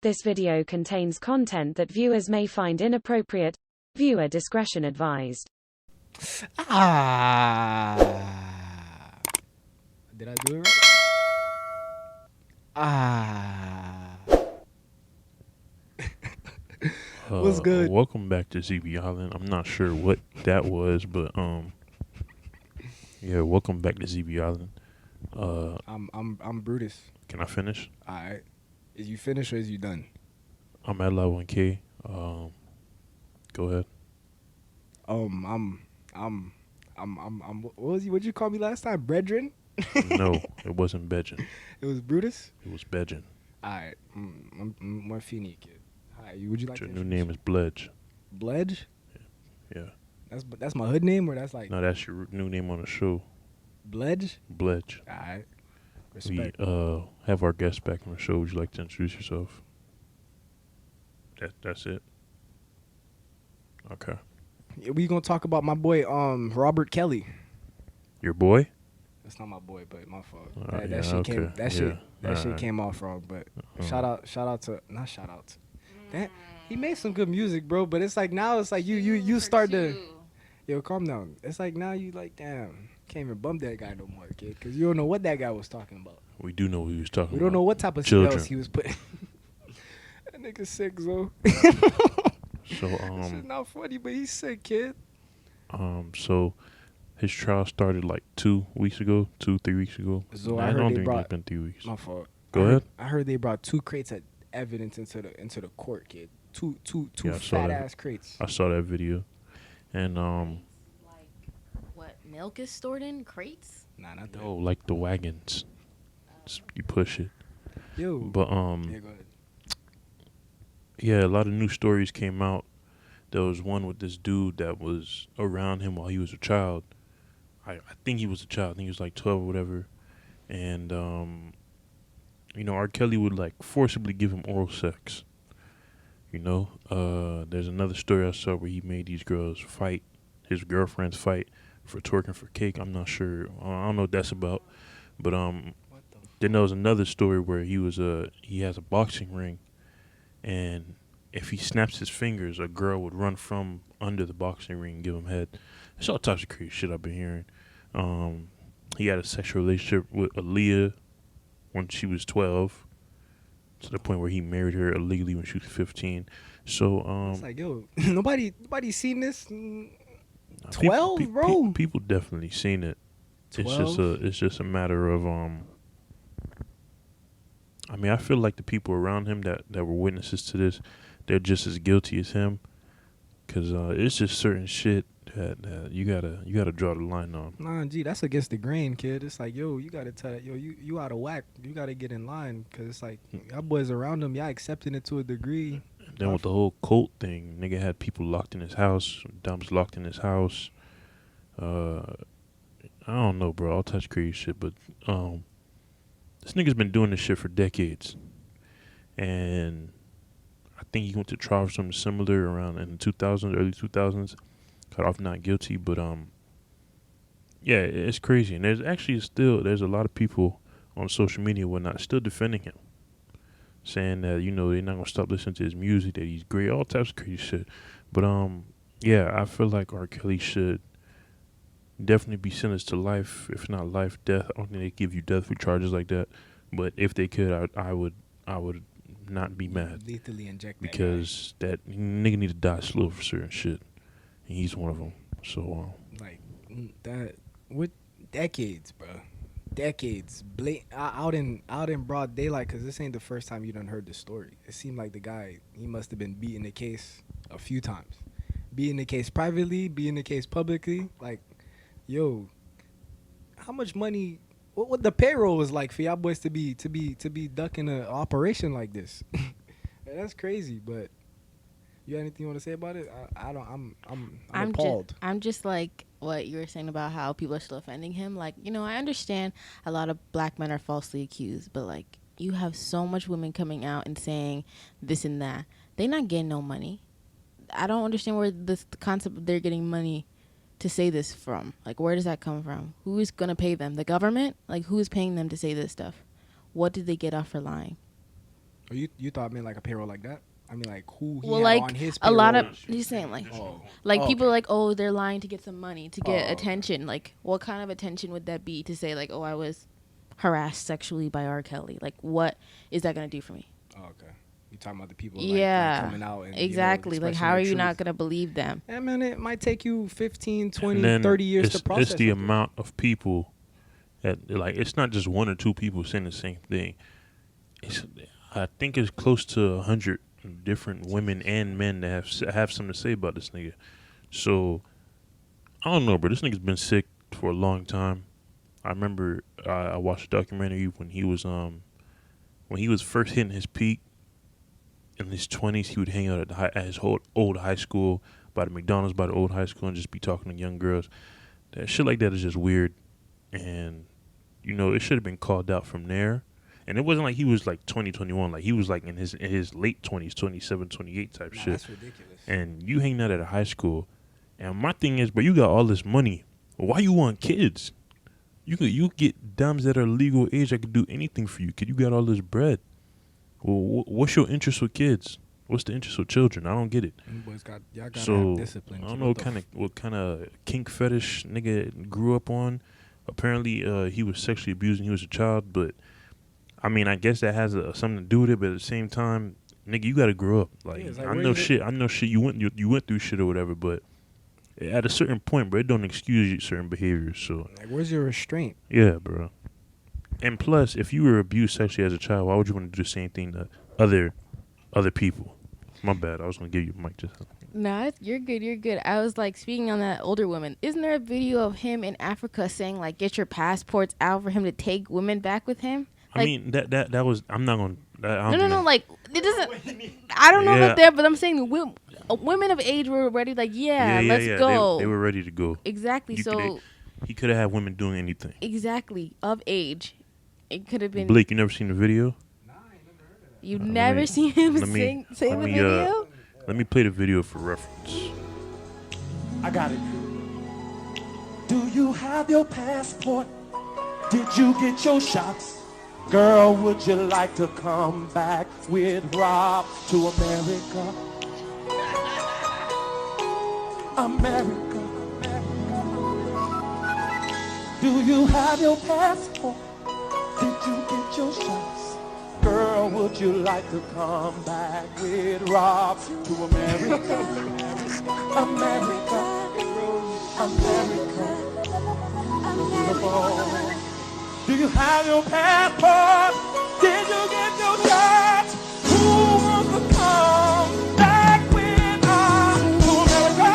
This video contains content that viewers may find inappropriate. Viewer discretion advised. Did I do it right? What's good? Welcome back to ZB Island. I'm not sure what that was, but yeah, welcome back to ZB Island. I'm Brutus. Can I finish? All right. Is you finished or is you done? I'm at level 1K. Go ahead. What'd you call me last time? Brethren? No, it wasn't Bedgen. It was Brutus? It was Bedgen. All right. I'm Morphini, kid. Hi. Would you like Your to new name is Bledge. Bledge? Yeah. That's my hood name, or that's like No, that's your new name on the show. Bledge? Bledge. All right. Respect. We have our guest back on the show. Would you like to introduce yourself? That's it. Okay. We gonna talk about my boy R.Kelly. Your boy? That's not my boy, but my fault. Yeah, That shit came off wrong. But shout out to that. He made some good music, bro. But it's like now it's like you start to calm down. It's like now you like damn. Can't even bump that guy no more, kid, because you don't know what that guy was talking about. We do know what he was talking about. We don't know what type of spells he was putting. That nigga sick, so. So this is not funny, but he's sick, kid. So his trial started like 3 weeks ago. So I don't think it's been 3 weeks. My fault. Go ahead. I heard they brought 2 crates of evidence into the court, kid. Two fat ass crates. I saw that video, and What, milk is stored in crates? Nah, not that. no, like the wagons. You push it. Yo. But Yeah, go ahead. yeah, a lot of new stories came out. There was one with this dude that was around him while he was a child. I think he was a child. I think he was like 12 or whatever. And you know, R.Kelly would like forcibly give him oral sex. You know, there's another story I saw where he made these girls fight, his girlfriends fight for twerking for cake. I'm not sure. I don't know what that's about. But then there was another story where he has a boxing ring, and if he snaps his fingers, a girl would run from under the boxing ring and give him head. It's all types of crazy shit I've been hearing. He had a sexual relationship with Aaliyah when she was 12, to the point where he married her illegally when she was 15. So It's like, yo, nobody seen this. 12, bro. People definitely seen it. 12? It's just a matter of I mean, I feel like the people around him that were witnesses to this, they're just as guilty as him, because it's just certain shit that you gotta draw the line on. Nah, G, that's against the grain, kid. It's like, yo, you gotta tell, yo, you out of whack. You gotta get in line, because it's like, y'all boys around him, y'all accepting it to a degree. And then with the whole cult thing, nigga had people locked in his house, dumps locked in his house. I don't know, bro. I'll touch crazy shit, but this nigga's been doing this shit for decades, and I think he went to trial for something similar around in the 2000s, early 2000s. Got off not guilty, but yeah, it's crazy. And there's a lot of people on social media and whatnot still defending him, saying that, you know, they're not gonna stop listening to his music, that he's great, all types of crazy shit. But yeah, I feel like R. Kelly should definitely be sentenced to life, if not life, death. I don't think they give you death for charges like that, but if they could, I would not be mad. Lethally inject that because guy. that nigga need to die slow for certain shit, and he's one of them. So like that with decades, bro, decades, out in broad daylight. Because this ain't the first time you done heard the story. It seemed like the guy, he must have been beating the case a few times, beating the case privately, beating the case publicly. Like, yo, how much money? What the payroll was like for y'all boys to be ducking an operation like this? That's crazy. But you got anything you want to say about it? I'm appalled. I'm just like what you were saying about how people are still offending him. Like, you know, I understand a lot of black men are falsely accused, but like, you have so much women coming out and saying this and that. They're not getting no money. I don't understand where the concept of they're getting money to say this from. Like, where does that come from? Who is going to pay them? The government? Like, who is paying them to say this stuff? What did they get off for lying? Or you thought I meant like a payroll like that? I mean, like who he Well, had like on his a payroll. lot of he's saying like Oh. people okay. like, oh, they're lying to get some money to get okay. attention. Like, what kind of attention would that be to say like, oh, I was harassed sexually by R.Kelly? Like, what is that gonna do for me? Oh, okay. You talking about the people Yeah, like coming out and exactly. Like, expressing how are their you not truth. gonna believe them? I mean, it might take you 15, 20, And then 30 years to process it's the something. amount of people that, like, it's not just one or two people saying the same thing. I think it's close to 100 different women and men that have something to say about this nigga. So I don't know, bro. This nigga's been sick for a long time. I remember I watched a documentary when he was first hitting his peak in his 20s. He would hang out at his old high school, by the McDonald's, by the old high school, and just be talking to young girls. That shit like that is just weird, and it should have been called out from there. And it wasn't like he was like 20, 21. Like he was like in his late 20s, 27, 28 type shit. That's ridiculous. And you hanging out at a high school. And my thing is, bro, you got all this money. Why you want kids? You get dames that are legal age that could do anything for you. Kid, you got all this bread. Well, what's your interest with kids? What's the interest with children? I don't get it. Y'all gotta So have discipline. I don't know what kind of kink fetish nigga grew up on. Apparently, he was sexually abused when he was a child, but I mean, I guess that has something to do with it. But at the same time, nigga, you gotta grow up. Like, like I know shit. You went through shit or whatever, but at a certain point, bro, it don't excuse certain behaviors. So, like, where's your restraint? Yeah, bro. And plus, if you were abused sexually as a child, why would you want to do the same thing to other people? My bad. I was gonna give you a mic just. No, you're good. You're good. I was like speaking on that older woman. Isn't there a video of him in Africa saying like, get your passports out for him to take women back with him? Like, I mean that was. I'm not gonna. No. Like it doesn't. I don't know about that, but I'm saying women of age were ready. Like, let's go. They were ready to go. Exactly. He could have had women doing anything. Exactly, of age. It could have been. Blake, you never seen the video? Nah, I ain't never heard of that. You've never seen him sing the video? Let me play the video for reference. I got it. Do you have your passport? Did you get your shots? Girl, would you like to come back with Rob to America? America. Do you have your passport? Did you get your shots? Girl, would you like to come back with Rob to America? America. America. Beautiful. Do you have your passport? Did you get your shots? Who wants to come back with us to America?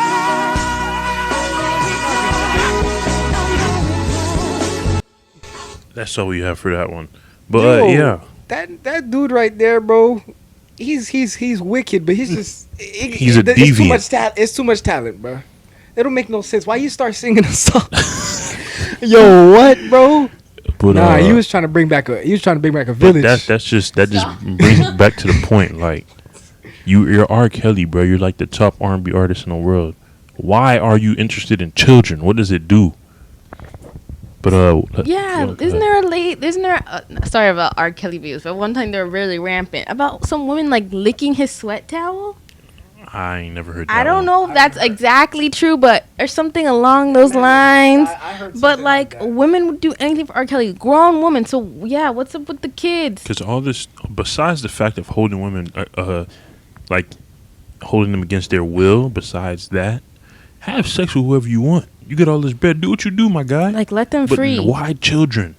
That's all we have for that one. But yeah, that dude right there, bro. He's wicked, but he's just he's a deviant. It's too much talent. It's too much talent, bro. It don't make no sense. Why you start singing a song? Yo, what, bro? But, he was trying to bring back a village. That just brings it back to the point. Like, you're R.Kelly, bro. You're like the top R&B artist in the world. Why are you interested in children? What does it do? But isn't there sorry about R. Kelly views, but one time they were really rampant about some women like licking his sweat towel. I ain't never heard that. I don't know if that's exactly true, but or something along those lines. I heard but like women would do anything for R. Kelly, grown woman. So yeah, what's up with the kids? Because all this, besides the fact of holding women, like holding them against their will. Besides that, have sex with whoever you want. You get all this bread. Do what you do, my guy. Like, let them free. Why children?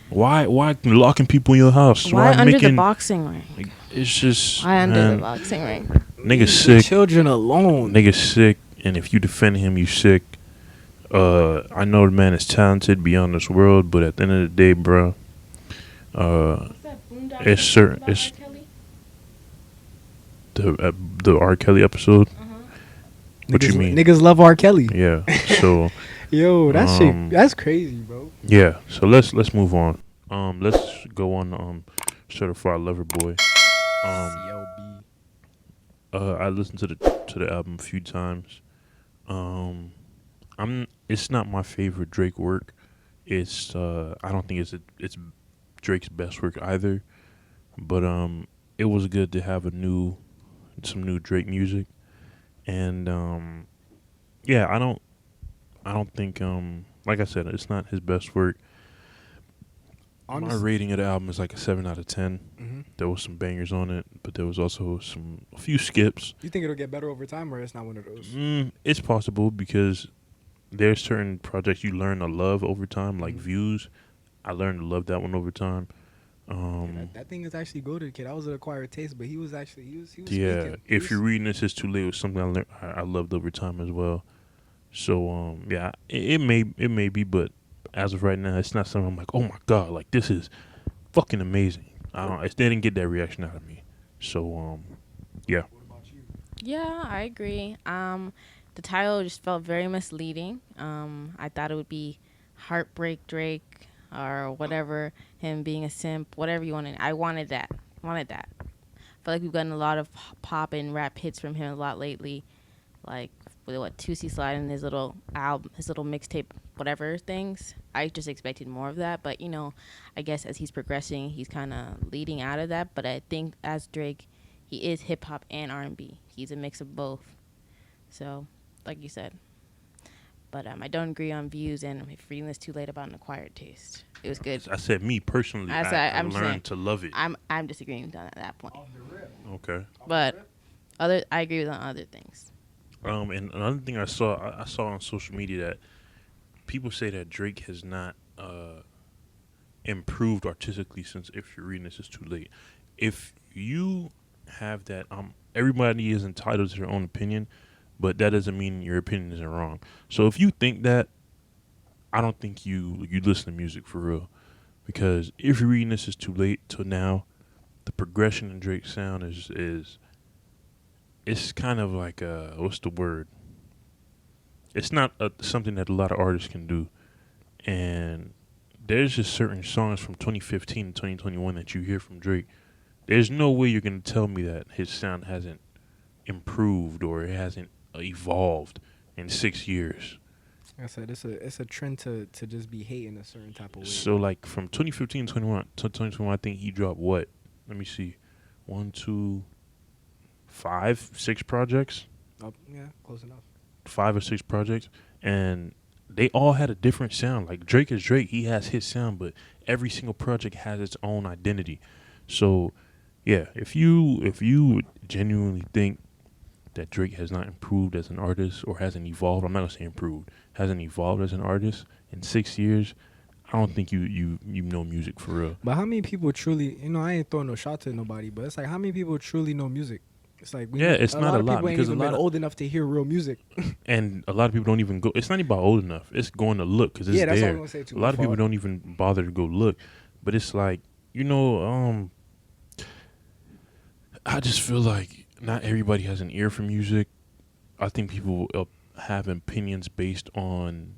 Why locking people in your house? Why under the boxing ring? Like, it's just. Why under the boxing ring? Nigga sick. Children alone. Nigga sick, and if you defend him, you sick. I know the man is talented beyond this world, but at the end of the day, bro, it's certain. It's the R. Kelly episode. What you mean? Niggas love R. Kelly. Yeah. So. Yo, that shit. That's crazy, bro. Yeah. So let's move on. Let's go on. Certified Lover Boy. CLB. I listened to the album a few times. It's not my favorite Drake work. I don't think it's Drake's best work either. But it was good to have some new Drake music, and yeah, I don't think like I said, it's not his best work. My rating of the album is like a 7 out of 10. Mm-hmm. There was some bangers on it, but there was also a few skips. You think it'll get better over time, or it's not one of those? It's possible because there's certain projects you learn to love over time, like Views. I learned to love that one over time. That thing is actually goated, kid. I was an acquired taste, but he was yeah. speaking. If you're reading this, it's too late. It was something I learned. I loved over time as well. So yeah, it may be, but as of right now, it's not something I'm like, oh my god, like this is fucking amazing. They didn't get that reaction out of me. So yeah. Yeah, I agree. The title just felt very misleading. I thought it would be Heartbreak Drake or whatever, him being a simp, whatever you wanted. I wanted that. I feel like we've gotten a lot of pop and rap hits from him a lot lately. Like with what Tusi Slide and his little album, his little mixtape, whatever things. I just expected more of that, but I guess as he's progressing, he's kind of leading out of that. But I think as Drake, he is hip hop and R&B. He's a mix of both. So, like you said. But I don't agree on Views, and if reading this too late about an acquired taste. It was good. I said me personally. I learned to love it. I'm disagreeing with at that point. Okay. But I agree with on other things. And another thing I saw on social media that people say that Drake has not improved artistically since If You're Reading This Is Too Late. If you have that, everybody is entitled to their own opinion, but that doesn't mean your opinion isn't wrong. So if you think that, I don't think you listen to music for real, because If You're Reading This Is Too Late till now, the progression in Drake's sound is it's kind of like what's the word? It's not something that a lot of artists can do, and there's just certain songs from 2015 and 2021 that you hear from Drake. There's no way you're gonna tell me that his sound hasn't improved or it hasn't evolved in 6 years. Like I said, it's a trend to just be hating a certain type of way. So like from 2015 to 2021, I think he dropped what? Let me see, 1, 2, 5, 6 projects. Yeah, close enough. 5 or 6 projects, and they all had a different sound. Like Drake is Drake; he has his sound, but every single project has its own identity. So, yeah, if you genuinely think that Drake has not improved as an artist or hasn't evolved, I'm not gonna say improved, hasn't evolved as an artist in 6 years, I don't think you know music for real. But how many people truly? I ain't throwing no shot to nobody, but it's like how many people truly know music? It's like it's not a lot because a lot of old enough to hear real music, and a lot of people don't even go. It's not even about old enough. It's going to look because it's that's there. What I'm gonna say too. A lot of people don't even bother to go look, but it's like I just feel like not everybody has an ear for music. I think people have opinions based on.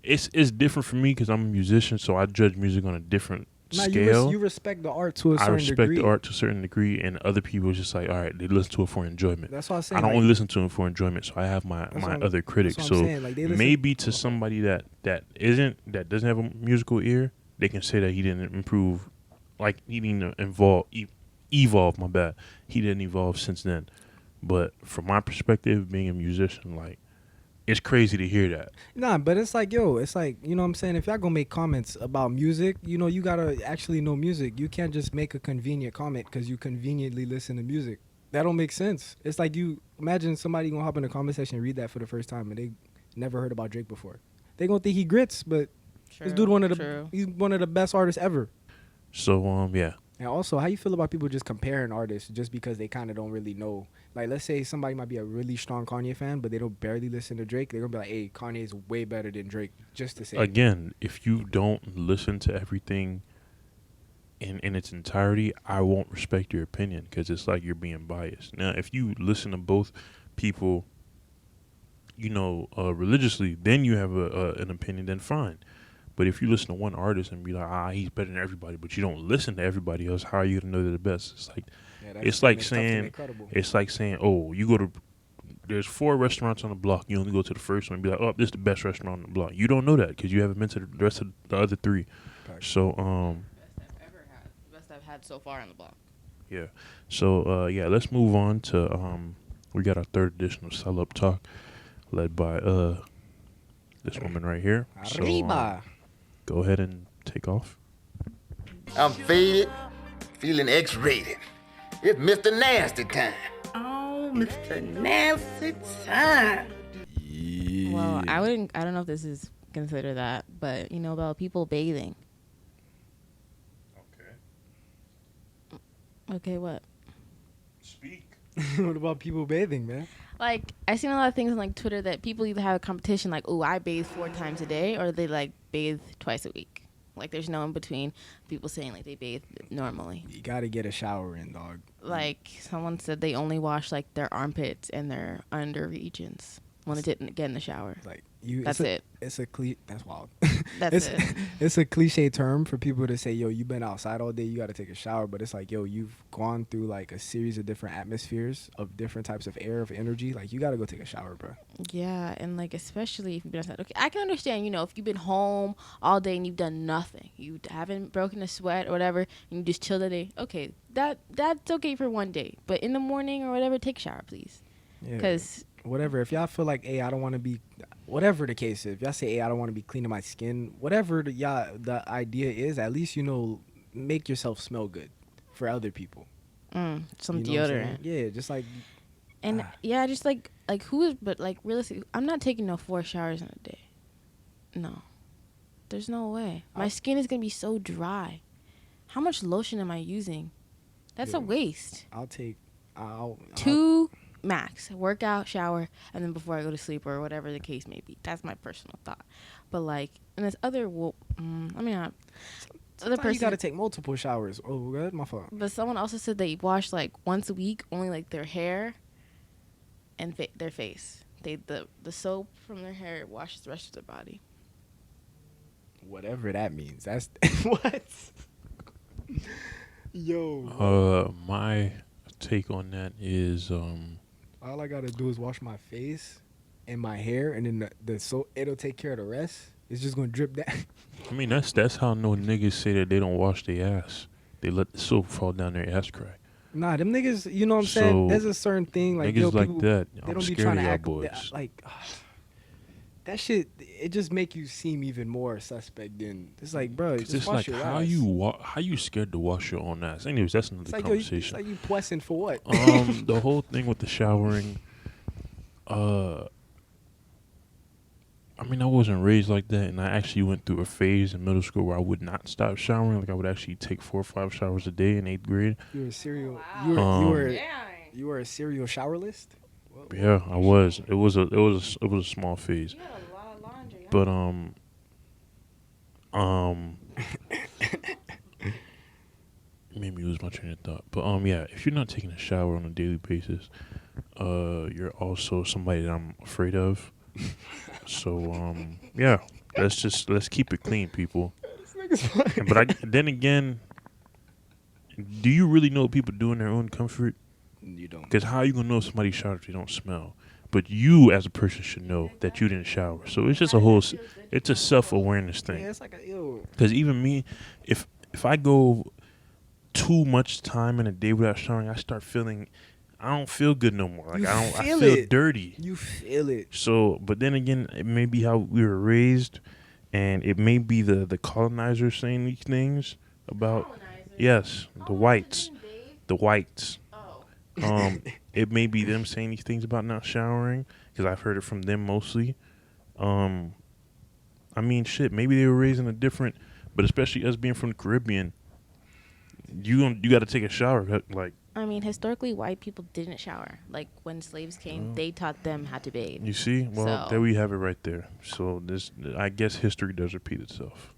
It's different for me because I'm a musician, so I judge music on a different scale. You respect the art to a certain degree. I respect the art to a certain degree, and other people just like, all right, they listen to it for enjoyment. That's what I'm saying. I don't only listen to it for enjoyment, so I have my other critics. So maybe to somebody that doesn't have a musical ear, they can say that he didn't improve, like he didn't evolve. My bad, he didn't evolve since then. But from my perspective, being a musician, like. It's crazy to hear that. Nah, but it's like, you know what I'm saying? If y'all gonna make comments about music, you gotta actually know music. You can't just make a convenient comment because you conveniently listen to music. That don't make sense. It's like you imagine somebody gonna hop in a comment section and read that for the first time and they never heard about Drake before. They gonna think he grits, but this dude he's one of the best artists ever. So yeah. And also, how you feel about people just comparing artists just because they kind of don't really know? Like, let's say somebody might be a really strong Kanye fan, but they don't barely listen to Drake. They're going to be like, hey, Kanye is way better than Drake, just to say. Again, if you don't listen to everything in its entirety, I won't respect your opinion because it's like you're being biased. Now, if you listen to both people, religiously, then you have an opinion, then fine. But if you listen to one artist and be like, he's better than everybody, but you don't listen to everybody else, how are you gonna know they're the best? It's like, it's like saying, oh, you go to, there's 4 restaurants on the block. You only go to the first one and be like, oh, this is the best restaurant on the block. You don't know that because you haven't been to the rest of the other 3. Right. So, Best I've had so far on the block. Yeah. So yeah, let's move on to we got our third edition of Sell Up Talk, led by this woman right here. So Arriba. go ahead and take off. I'm faded, feeling X-rated. It's Mr. Nasty time. Oh, Mr. Nasty time. Well, I don't know if this is considered that, but you know about people bathing. Okay, what? Speak. What about people bathing, man? Like, I seen a lot of things on like Twitter that people either have a competition like, oh, I bathe 4 times a day, or they like bathe twice a week. Like, there's no in between. People saying like they bathe normally. You gotta get a shower in, dog. Like, someone said they only wash like their armpits and their under regions when they didn't get in the shower. Like That's it. It's that's wild. That's it. It's a cliche term for people to say, yo, you've been outside all day, you got to take a shower. But it's like, yo, you've gone through like a series of different atmospheres of different types of air, of energy. Like, you got to go take a shower, bro. Yeah, and like especially if you've been outside. Okay, I can understand, you know, if you've been home all day and you've done nothing, you haven't broken a sweat or whatever, and you just chill the day. Okay, that's okay for one day. But in the morning or whatever, take a shower, please. Yeah. Because Whatever. If y'all feel like, hey, I don't want to be, whatever the case is, if y'all say, hey, I don't want to be cleaning my skin, whatever the idea is, at least, you know, make yourself smell good for other people. some You know what I'm deodorant. saying? Yeah, just like, And yeah, just like who is, but like realistically, I'm not taking no 4 showers in a day. No, there's no way. My skin is gonna be so dry. How much lotion am I using? That's a Yeah. waste. I'll 2 max, workout, shower, and then before I go to sleep or whatever the case may be. That's my personal thought. But like, and this other, other sometimes person, you got to take multiple showers. Oh, good, my fault. but someone also said they wash like once a week, only like their hair and their face. The soap from their hair washes the rest of their body. Whatever that means. That's what. Yo. My take on that is All I gotta do is wash my face and my hair, and then the soap, it'll take care of the rest. It's just gonna drip down. I mean that's how no niggas say that they don't wash their ass. They let the soap fall down their ass crack. Nah, them niggas, you know what I'm saying? So, There's a certain thing like, niggas yo, like people, that, they I'm don't be scared trying of to y'all act boys. like that shit. It just make you seem even more suspect than it's like, bro. Just It's wash like your how ass. you scared to wash your own ass. Anyways, that's another It's like, conversation. it's like you pressing for what? The whole thing with the showering, I mean, I wasn't raised like that, and I actually went through a phase in middle school where I would not stop showering. Like I would actually take 4 or 5 showers a day in 8th grade. You were a serial. Wow. You were a serial shower list. Yeah, I was. It was a small phase. You had a lot of laundry. But made me lose my train of thought. But yeah, if you're not taking a shower on a daily basis, you're also somebody that I'm afraid of. So yeah, let's keep it clean, people. But then again, do you really know what people do in their own comfort? You don't. Because how are you gonna know if somebody showered if they don't smell? But you, as a person, should know that you didn't shower. So it's just it's a self-awareness thing. Yeah, it's like a ew. Because even me, if I go too much time in a day without showering, I start feeling, I don't feel good no more. Like I feel dirty. You feel it. So, but then again, it may be how we were raised, and it may be the colonizers saying these things about the whites. It may be them saying these things about not showering, because I've heard it from them mostly. I mean, shit, maybe they were raised in a different, but especially us being from the Caribbean, you got to take a shower. Like, I mean, historically, white people didn't shower. Like when slaves came, they taught them how to bathe. you see, well, So- there we have it right there. So this, I guess, history does repeat itself.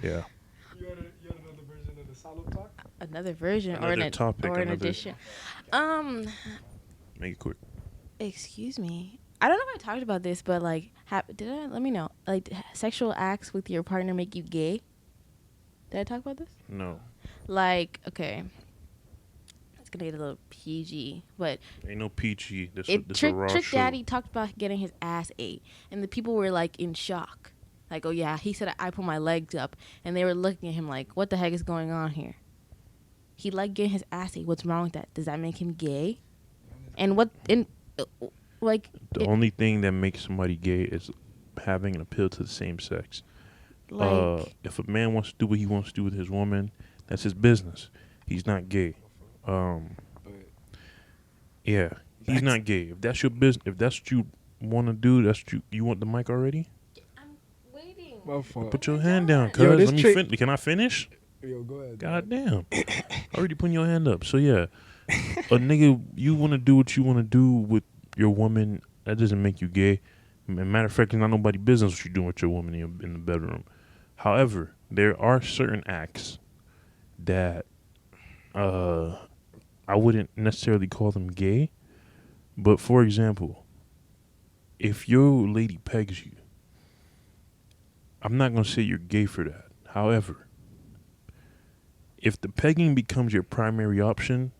Yeah. You had another version of the Salo talk? Another version or Another an topic, or an another- addition. Make it quick. Excuse me. I don't know if I talked about this, but like, did I? Let me know. Like, sexual acts with your partner make you gay? Did I talk about this? No, Like, okay, it's gonna get a little PG, but ain't no PG. This Trick a raw Trick show. Daddy talked about getting his ass ate, and the people were like in shock. Like, oh yeah, he said I put my legs up, and they were looking at him like, what the heck is going on here? He liked getting his ass ate. What's wrong with that? Does that make him gay? And what in like The only thing that makes somebody gay is having an appeal to the same sex. like If a man wants to do what he wants to do with his woman, that's his business. He's not gay. Yeah, he's not gay. If that's your business, if that's what you want to do, that's what you want the mic already. I'm waiting. Put your hand down, cuz. Yo, this Let me finish. Can I finish? Yo, go ahead. God damn. Already putting your hand up. So yeah, a nigga, you want to do what you want to do with your woman. That doesn't make you gay. Matter of fact, it's not nobody's business what you're doing with your woman in the bedroom. However, there are certain acts that I wouldn't necessarily call them gay. But for example, if your lady pegs you, I'm not going to say you're gay for that. However, if the pegging becomes your primary option,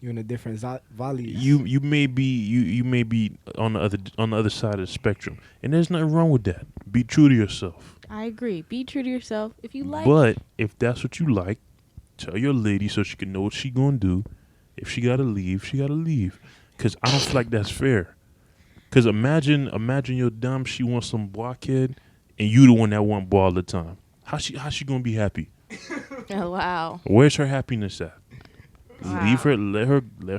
You're in a different value. you may be on the other side of the spectrum, and there's nothing wrong with that. Be true to yourself. I agree. Be true to yourself. If you like, But if that's what you like, tell your lady so she can know what she gonna do. If she gotta leave, she gotta leave. Cause I don't feel like that's fair. Cause imagine you're dumb. She wants some boy kid, and you the one that want boy all the time. How she gonna be happy? oh wow, Where's her happiness at? Wow. Leave her. Let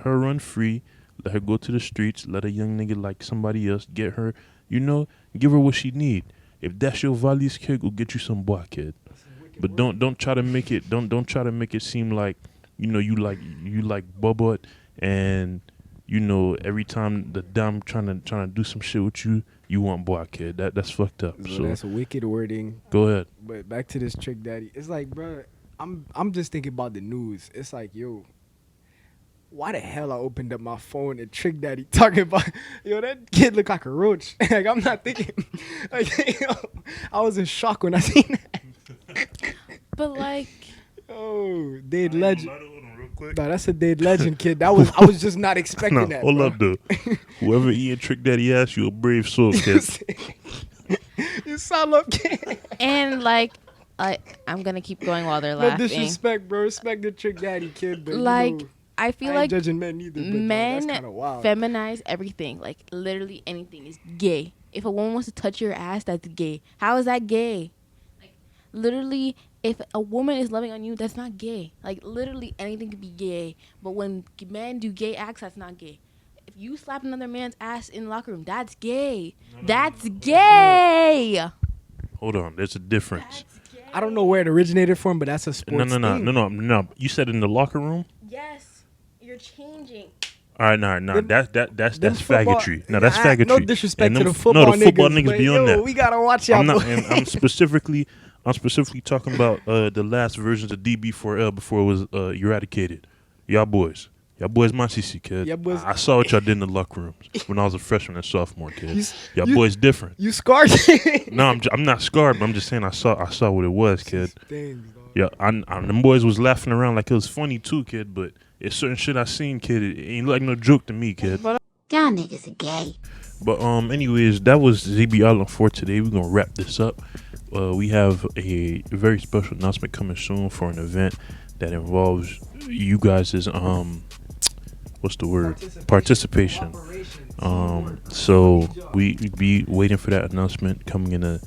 her run free. Let her go to the streets. Let a young nigga like somebody else get her. Give her what she need. If that's your values, kid, go get you some boy kid. But don't try to make it. Don't try to make it seem like you like Bubba, and every time the dumb trying to do some shit with you, you want boy kid. That's fucked up. So that's wicked wording. Go ahead. But back to this Trick Daddy. It's like, bro, I'm just thinking about the news. It's like, yo, why the hell I opened up my phone and Trick Daddy talking about, that kid look like a roach. Like, I'm not thinking, like, I was in shock when I seen that. but like, Oh, dead legend. No, that's a dead legend, kid. I was just not expecting that. Hold bro. up, though. Whoever Ian Trick Daddy asked you, a brave soul, kid. You sound like kid. and like, I'm gonna keep going while they're No laughing. disrespect, bro. Respect the Trick Daddy, kid. But Like, I feel I ain't like judging men either. But men that's kind of wild. feminize everything. Like literally anything is gay. If a woman wants to touch your ass, that's gay. How is that gay? Like literally, if a woman is loving on you, that's not gay. Like literally anything could be gay. But when men do gay acts, that's not gay. If you slap another man's ass in the locker room, that's gay. That's gay. Hold on. There's a difference. That's gay. I don't know where it originated from, but that's a sports thing. No. You said in the locker room? Yes, you're changing. All right, no. That's Them football- faggotry. No, that's faggotry. No disrespect And to them the football No, the football niggas but beyond that. We gotta watch y'all. I'm not. boy. And I'm specifically talking about the last versions of DB4L before it was eradicated. Y'all boys my CC, kid. Y'all boys- I saw what y'all did in the locker rooms when I was a freshman and sophomore, kid. Y'all you- boys different. You scarred. No, I'm not scarred, but I'm just saying I saw what it was, kid. Things, dog. Yeah, them boys was laughing around like it was funny too, kid. But it's certain shit I seen, kid. It ain't like no joke to me, kid. Y'all niggas are gay. But anyways, that was ZB Island for today. We're gonna wrap this up. We have a very special announcement coming soon for an event that involves you guys' what's the word? Participation. So we be waiting for that announcement coming in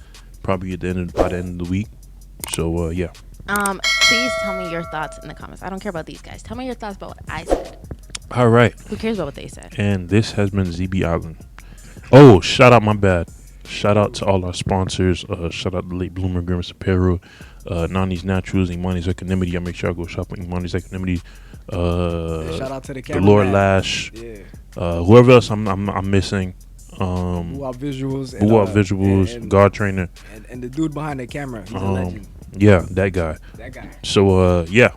probably by the end of the week. So yeah. Please tell me your thoughts in the comments. I don't care about these guys. Tell me your thoughts about what I said. All right. Who cares about what they said? And this has been ZB Island. Oh, shout out, my bad. Shout out to all our sponsors. Shout out to Late Bloomer, Grimace Apparel, NAANI'S Naturals, IMANISEQUANIMITY. Y'all make sure I go shop at IMANISEQUANIMITY. Shout out to the camera. GALORELASHXO. Yeah. Whoever else I'm missing. BUWOP Visuals. BUWOP Visuals, Guard Trainer. And the dude behind the camera. He's a legend. Yeah, that guy. That guy. So, yeah.